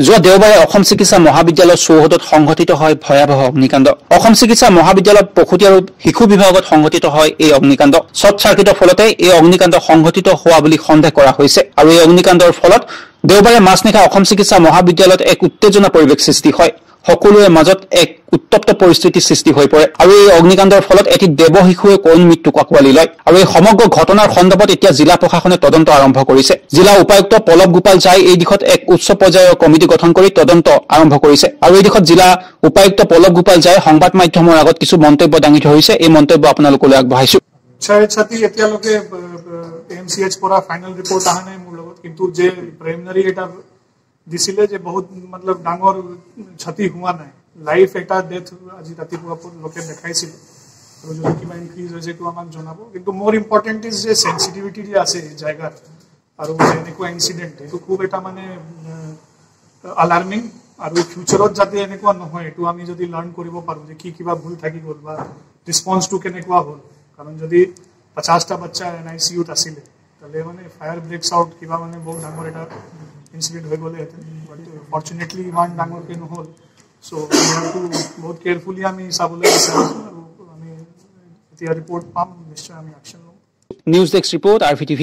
যোৱা দেওবাৰে অসম চিকিৎসা মহাবিদ্যালয়ৰ চৌহদত সংঘটিত হয় ভয়াৱহ অগ্নিকাণ্ড। অসম চিকিৎসা মহাবিদ্যালয়ত প্ৰসূতি আৰু শিশু বিভাগত সংঘটিত হয় এই অগ্নিকাণ্ড। শ্বৰ্ট চাৰ্কিটৰ ফলতে এই অগ্নিকাণ্ড সংঘটিত হোৱা বুলি সন্দেহ কৰা হৈছে আৰু এই অগ্নিকাণ্ডৰ ফলত দেওবাৰে মাজনিশা অসম চিকিৎসা মহাবিদ্যালয়ত এক উত্তেজনা পৰিৱেশ সৃষ্টি হয়। সকলোৰে মাজত এক উত্তপ্ত পৰিস্থিতিৰ সৃষ্টি হৈ পৰে আৰু এই অগ্নিকাণ্ডৰ ফলত এটি দেৱ শিশুৱে কৰুণ মৃত্যুক আঁকোৱালি লয় আৰু এই সমগ্ৰ ঘটনাৰ সন্দৰ্ভত এতিয়া জিলা প্ৰশাসনে তদন্ত আৰম্ভ কৰিছে। জিলা উপায়ুক্ত পল্লৱ গোপাল ঝাই এই দিশত এক উচ্চ পৰ্যায়ৰ কমিটি গঠন কৰি তদন্ত আৰম্ভ কৰিছে আৰু এই দিশত জিলা উপায়ুক্ত পল্লৱ গোপাল ঝাই সংবাদ মাধ্যমৰ আগত কিছু মন্তব্য দাঙি ধৰিছে। এই মন্তব্য আপোনালোকলৈ আগবঢ়াইছো। ছাতি এতিয়ালৈকে এমচিএচ পৰা ফাইনেল ৰিপৰ্ট অহা নাই মোৰ লগত, কিন্তু যে প্ৰিলিমিনাৰী এটা দিছিলে যে বহুত মতলব ডাঙৰ ক্ষতি হোৱা নাই। লাইফ এটা ডেথ আজি ৰাতিপুৱা লোকে দেখাইছিল আৰু যদি কিবা ইনক্ৰিজ হৈছে এইটো আমাক জনাব। কিন্তু মোৰ ইম্পৰ্টেণ্ট ইজ যে চেঞ্চিটিভিটি যে আছে জায়গাত আৰু এনেকুৱা ইনচিডেণ্ট এইটো খুব এটা মানে এলাৰ্মিং আৰু ফিউচাৰত যাতে এনেকুৱা নহয় এইটো আমি যদি লাৰ্ণ কৰিব পাৰোঁ যে কি কিবা ভুল থাকি গ'ল বা ৰিছপন্সটো কেনেকুৱা হ'ল। কাৰণ যদি 50টা বাচ্চা NICUত আছিলে তাহলে মানে ফায়াৰ ব্ৰেকছ আউট কিবা মানে বহুত ডাঙৰ এটা ইনচিডেণ্ট হৈ গ'লেহেঁতেন। বাট ফৰ্চুনেটলি ইমান ডাঙৰকৈ নহ'ল। চ' বহুত কেয়াৰফুলি আমি চাবলৈ বিচাৰিছোঁ আৰু আমি এতিয়া ৰিপৰ্ট পাম নিশ্চয় আমি একশ্যন ল'ম। News desk report RVTV।